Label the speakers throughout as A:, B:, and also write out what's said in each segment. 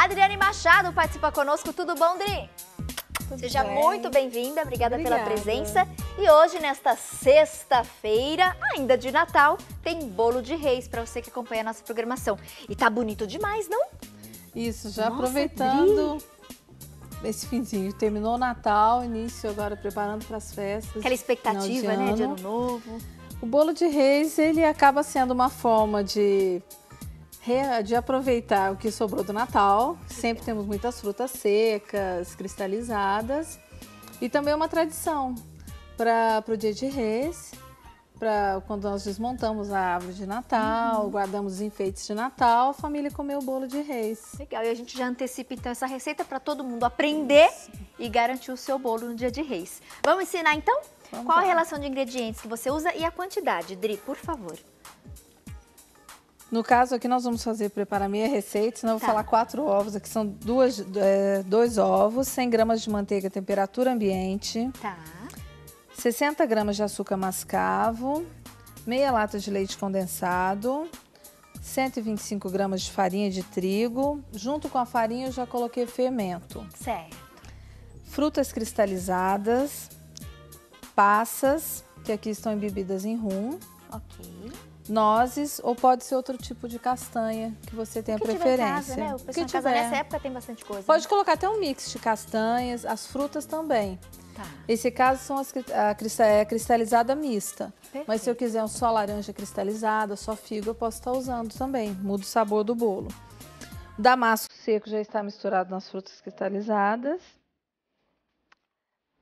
A: Adriane Machado participa conosco. Tudo bom, Dri? Seja muito bem-vinda, obrigada pela presença. E hoje, nesta sexta-feira, ainda de Natal, tem bolo de reis para você que acompanha a nossa programação. E tá bonito demais, não?
B: Isso, já aproveitando esse finzinho. Terminou o Natal, início agora preparando para as festas.
A: Aquela expectativa, né, de ano novo.
B: O bolo de reis, ele acaba sendo uma forma de aproveitar o que sobrou do Natal. Sempre temos muitas frutas secas, cristalizadas. E também uma tradição para o dia de reis, para quando nós desmontamos a árvore de Natal, guardamos os enfeites de Natal, a família comer o bolo de reis.
A: Legal, e a gente já antecipa então essa receita para todo mundo aprender e garantir o seu bolo no dia de reis. Vamos ensinar então? Qual a relação de ingredientes que você usa e a quantidade? Dri, por favor.
B: No caso aqui nós vamos preparar a minha receita, senão eu vou falar 4 ovos. Aqui são 2 ovos, 100 gramas de manteiga a temperatura ambiente. 60 gramas de açúcar mascavo, meia lata de leite condensado, 125 gramas de farinha de trigo. Junto com a farinha eu já coloquei fermento.
A: Certo.
B: Frutas cristalizadas, passas, que aqui estão embebidas em rum.
A: Ok.
B: Nozes, ou pode ser outro tipo de castanha que você tenha preferência.
A: Casa, né? O pessoal em casa nessa época tem bastante coisa.
B: Pode colocar até um mix de castanhas, as frutas também. Esse caso são a cristalizada mista. Perfeito. Mas se eu quiser só laranja cristalizada, só figo, eu posso estar usando também. Muda o sabor do bolo. O damasco seco já está misturado nas frutas cristalizadas.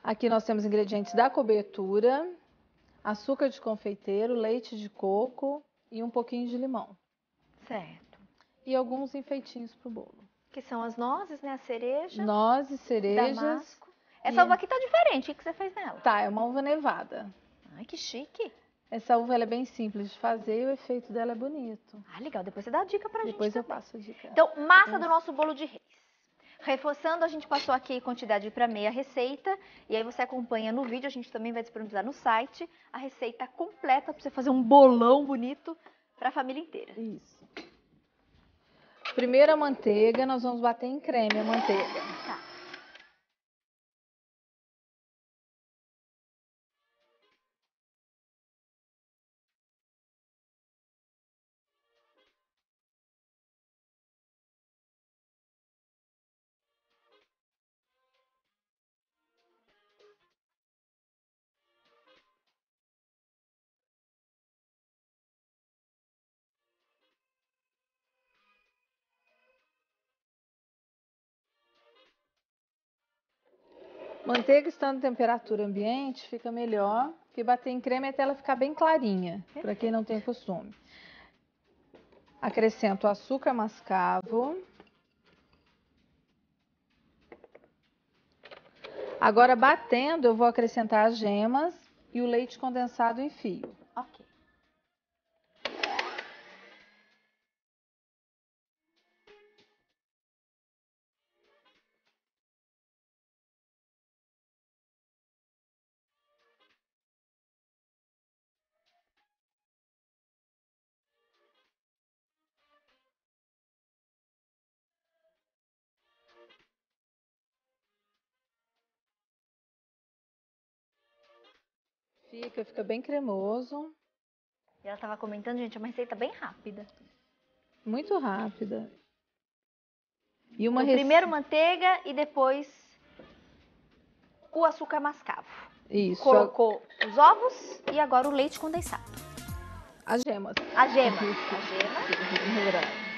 B: Aqui nós temos ingredientes da cobertura, açúcar de confeiteiro, leite de coco e um pouquinho de limão.
A: Certo.
B: E alguns enfeitinhos para o bolo.
A: Que são as nozes, né? A cereja.
B: Nozes, cerejas.
A: Damasco. Essa uva aqui tá diferente. O que você fez nela?
B: Tá, é uma uva nevada.
A: Ai, que chique.
B: Essa uva ela é bem simples de fazer e o efeito dela é bonito.
A: Ah, legal. Depois você dá a dica pra gente.
B: Depois eu passo a dica.
A: Então, massa do nosso bolo de reis. Reforçando, a gente passou aqui quantidade para meia receita. E aí você acompanha no vídeo. A gente também vai disponibilizar no site a receita completa para você fazer um bolão bonito para a família inteira.
B: Isso. Primeiro a manteiga, nós vamos bater em creme a manteiga.
A: Tá.
B: Manteiga estando em temperatura ambiente fica melhor, porque bater em creme até ela ficar bem clarinha, para quem não tem costume. Acrescento o açúcar mascavo. Agora batendo eu vou acrescentar as gemas e o leite condensado em fio.
A: Ok.
B: Fica bem cremoso.
A: E ela estava comentando, gente, é uma receita bem rápida.
B: Muito rápida. E
A: então, primeiro manteiga e depois o açúcar mascavo.
B: Isso.
A: Colocou os ovos e agora o leite condensado.
B: As gemas.
A: A gema. A gema.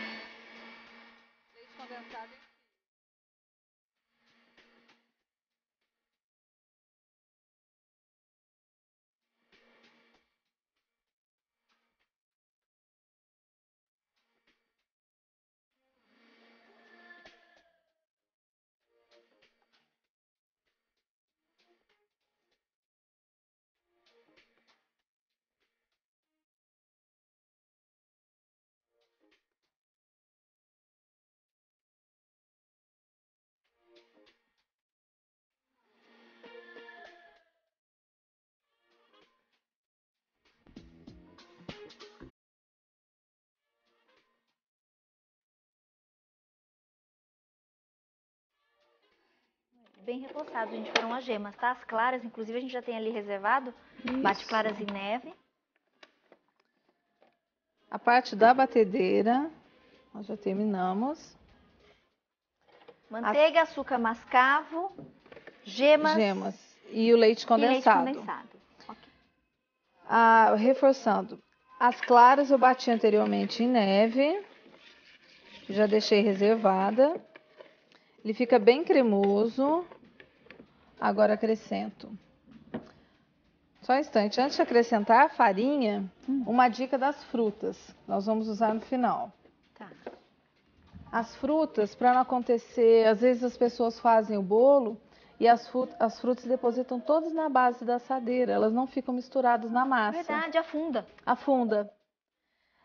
A: Bem reforçado, gente, foram as gemas, tá? As claras, inclusive, a gente já tem ali reservado. Isso. Bate claras em neve.
B: A parte da batedeira, nós já terminamos.
A: Manteiga, açúcar mascavo, gemas.
B: E o leite condensado.
A: Okay.
B: Reforçando, as claras eu bati anteriormente em neve. Já deixei reservada. Ele fica bem cremoso. Agora acrescento. Só um instante, antes de acrescentar a farinha, uma dica das frutas. Nós vamos usar no final.
A: Tá.
B: As frutas, para não acontecer, às vezes as pessoas fazem o bolo e as frutas depositam todas na base da assadeira. Elas não ficam misturadas na massa.
A: Verdade, afunda.
B: Afunda.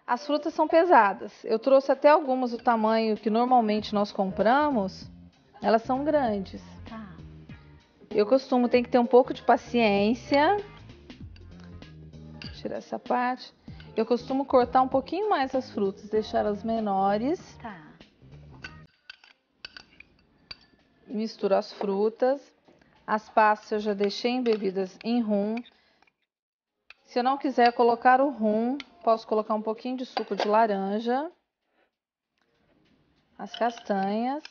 B: As frutas são pesadas. Eu trouxe até algumas do tamanho que normalmente nós compramos. Elas são grandes.
A: Tá.
B: Eu costumo ter que ter um pouco de paciência. Vou tirar essa parte. Eu costumo cortar um pouquinho mais as frutas, deixar elas menores.
A: Tá.
B: Misturo as frutas. As passas eu já deixei embebidas em rum. Se eu não quiser colocar o rum, posso colocar um pouquinho de suco de laranja. As castanhas.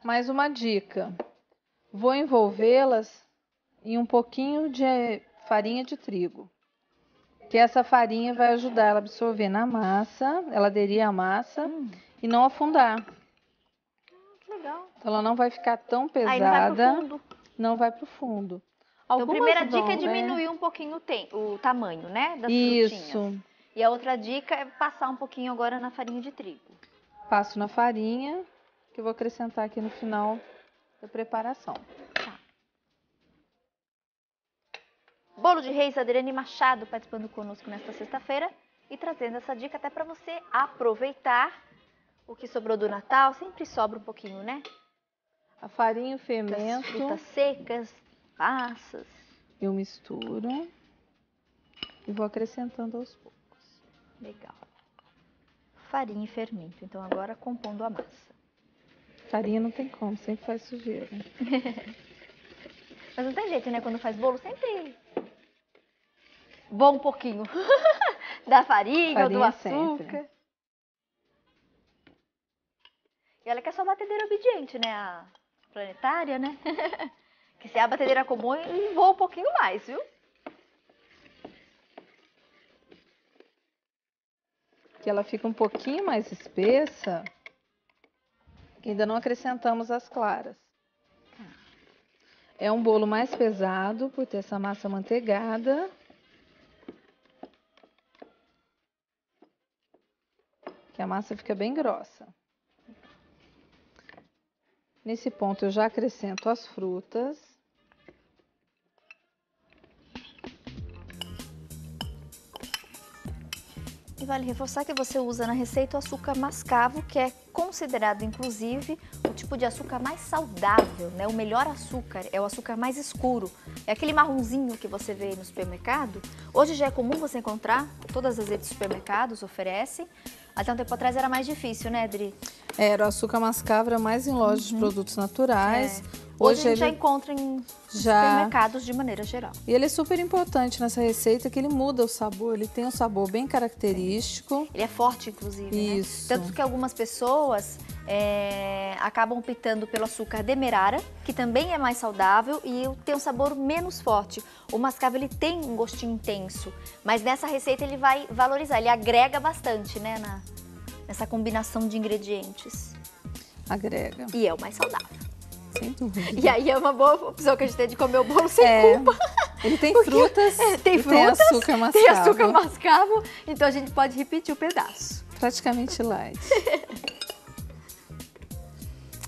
B: Mais uma dica. Vou envolvê-las em um pouquinho de farinha de trigo. Que essa farinha vai ajudar ela a absorver na massa, ela aderir à massa e não afundar.
A: Que legal.
B: Então ela não vai ficar tão pesada.
A: Aí não vai pro fundo.
B: Não vai pro fundo.
A: Então, a primeira dica é diminuir um pouquinho o tamanho, né, das frutinhas.
B: Isso.
A: E a outra dica é passar um pouquinho agora na farinha de trigo.
B: Passo na farinha, que eu vou acrescentar aqui no final da preparação.
A: Tá. Bolo de Reis, Adriane Machado participando conosco nesta sexta-feira e trazendo essa dica até para você aproveitar o que sobrou do Natal. Sempre sobra um pouquinho, né?
B: A farinha, o fermento.
A: Das frutas secas, passas.
B: Eu misturo e vou acrescentando aos poucos.
A: Legal. Farinha e fermento. Então agora compondo a massa.
B: Farinha não tem como, sempre faz sujeira.
A: Mas não tem jeito, né? Quando faz bolo, sempre bom um pouquinho da farinha ou do açúcar. Sempre. E olha que é só batedeira obediente, né? A planetária, né? Que se é a batedeira comum, ele voa um pouquinho mais, viu?
B: Que ela fica um pouquinho mais espessa, que ainda não acrescentamos as claras. É um bolo mais pesado, por ter essa massa amanteigada. Que a massa fica bem grossa. Nesse ponto eu já acrescento as frutas.
A: E vale reforçar que você usa na receita o açúcar mascavo, que é considerado, inclusive, o tipo de açúcar mais saudável, né? O melhor açúcar é o açúcar mais escuro. É aquele marronzinho que você vê no supermercado. Hoje já é comum você encontrar, todas as redes de supermercados oferecem. Até um tempo atrás era mais difícil, né, Adri?
B: Era o açúcar mascavo, era mais em lojas de produtos naturais.
A: Hoje a gente já encontra em supermercados de maneira geral.
B: E ele é super importante nessa receita, que ele muda o sabor. Ele tem um sabor bem característico.
A: Ele é forte, inclusive,
B: Isso.
A: Né? Tanto que algumas pessoas acabam optando pelo açúcar demerara, que também é mais saudável e tem um sabor menos forte. O mascavo, ele tem um gostinho intenso, mas nessa receita ele vai valorizar, ele agrega bastante, né, nessa combinação de ingredientes.
B: Agrega.
A: E é o mais saudável.
B: Sem dúvida.
A: E aí é uma boa opção que a gente tem de comer o bolo sem culpa.
B: Ele tem frutas,
A: tem
B: açúcar mascavo.
A: Tem açúcar mascavo, então a gente pode repetir o pedaço.
B: Praticamente light.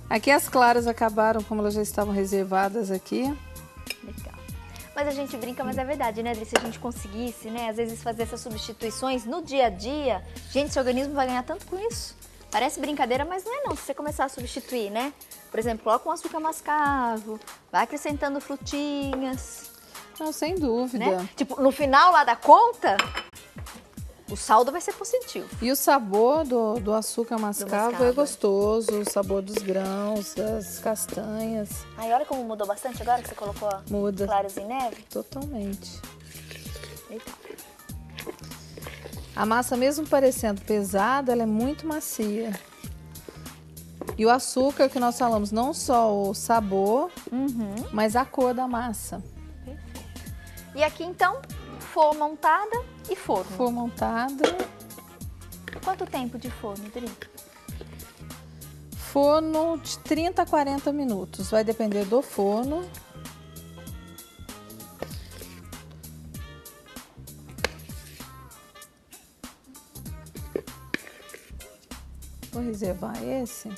B: Aqui as claras acabaram, como elas já estavam reservadas aqui.
A: Legal. Mas a gente brinca, mas é verdade, né, Adri? Se a gente conseguisse, né, às vezes fazer essas substituições no dia a dia, gente, seu organismo vai ganhar tanto com isso. Parece brincadeira, mas não é não, se você começar a substituir, né? Por exemplo, coloca um açúcar mascavo, vai acrescentando frutinhas.
B: Não, sem dúvida.
A: Né? Tipo, no final lá da conta, O saldo vai ser positivo.
B: E o sabor do açúcar mascavo é gostoso, o sabor dos grãos, das castanhas.
A: Ai, olha como mudou bastante agora que você colocou claros em neve.
B: Totalmente.
A: Legal.
B: A massa, mesmo parecendo pesada, ela é muito macia. E o açúcar que nós falamos, não só o sabor, mas a cor da massa.
A: Perfeito. E aqui então, forma montada e forno.
B: Forma montada.
A: Quanto tempo de forno, Dri?
B: Forno de 30 a 40 minutos, vai depender do forno. Vou reservar esse.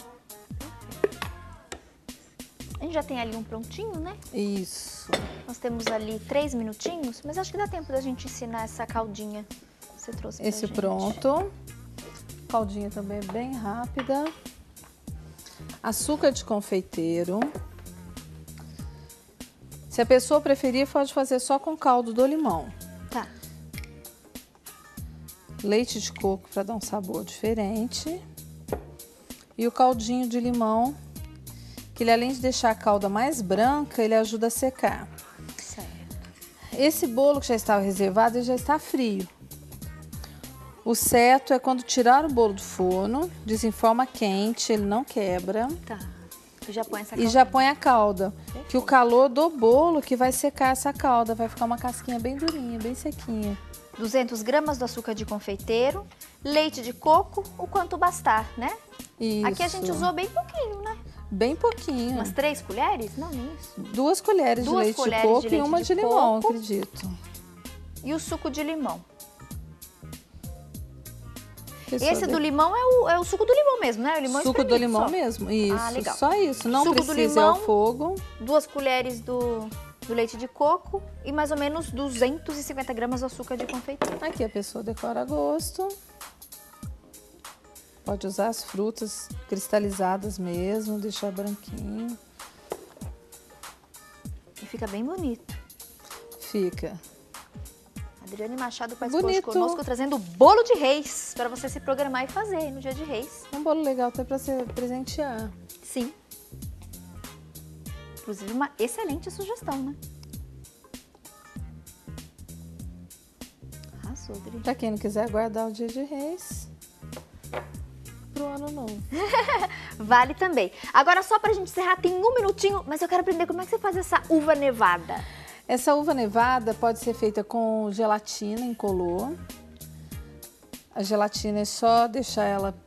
A: A gente já tem ali um prontinho, né?
B: Isso.
A: Nós temos ali 3 minutinhos, mas acho que dá tempo da gente ensinar essa caldinha que você trouxe pra gente.
B: Pronto. Caldinha também bem rápida. Açúcar de confeiteiro. Se a pessoa preferir, pode fazer só com caldo do limão.
A: Tá.
B: Leite de coco para dar um sabor diferente. E o caldinho de limão, que ele, além de deixar a calda mais branca, ele ajuda a secar.
A: Certo.
B: Esse bolo que já estava reservado, ele já está frio. O certo é quando tirar o bolo do forno, desenforma quente, ele não quebra.
A: Tá. E já põe essa
B: calda. E já põe a calda. Perfeito. Que o calor do bolo que vai secar essa calda, vai ficar uma casquinha bem durinha, bem sequinha.
A: 200 gramas do açúcar de confeiteiro, leite de coco, o quanto bastar, né?
B: Isso.
A: Aqui a gente usou bem pouquinho, né?
B: Bem pouquinho.
A: Umas 3 colheres? Não, nem isso.
B: 2 colheres de leite de coco e uma de limão, acredito.
A: E o suco de limão.
B: Esse
A: do limão é o suco do limão mesmo, né? O limão
B: suco do limão mesmo, isso. Ah, legal. Só isso, não
A: suco
B: precisa ir ao fogo.
A: 2 colheres do leite de coco e mais ou menos 250 gramas de açúcar de confeiteiro.
B: Aqui a pessoa decora a gosto. Pode usar as frutas cristalizadas mesmo, deixar branquinho.
A: E fica bem bonito.
B: Fica.
A: Adriane Machado participou hoje conosco trazendo bolo de reis para você se programar e fazer no dia de reis.
B: Um bolo legal até para você presentear.
A: Sim. Inclusive uma excelente sugestão, né? Arrasou, Adriane.
B: Para quem não quiser guardar o dia de reis, pro ano novo.
A: Vale também. Agora, só pra gente encerrar, tem 1 minutinho, mas eu quero aprender como é que você faz essa uva nevada.
B: Essa uva nevada pode ser feita com gelatina incolor. A gelatina é só deixar ela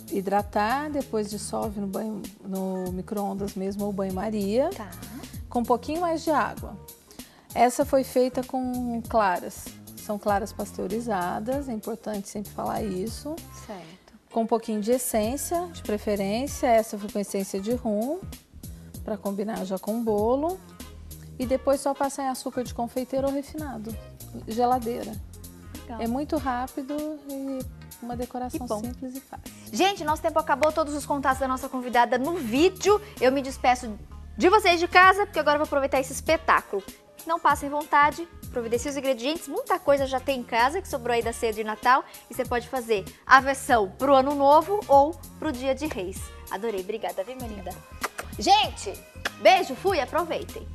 B: hidratar, depois dissolve no micro-ondas mesmo ou banho-maria,
A: tá,
B: com um pouquinho mais de água. Essa foi feita com claras. São claras pasteurizadas, é importante sempre falar isso.
A: Certo.
B: Com um pouquinho de essência, de preferência. Essa foi com essência de rum, para combinar já com o bolo. E depois só passar em açúcar de confeiteiro ou refinado, geladeira. Legal. É muito rápido e uma decoração simples e fácil.
A: Gente, nosso tempo acabou, todos os contatos da nossa convidada no vídeo. Eu me despeço de vocês de casa, porque agora eu vou aproveitar esse espetáculo. Não passem vontade, providencie os ingredientes, muita coisa já tem em casa que sobrou aí da ceia de Natal e você pode fazer a versão pro Ano Novo ou pro Dia de Reis. Adorei, obrigada, viu, minha linda? Gente, beijo, fui, aproveitem.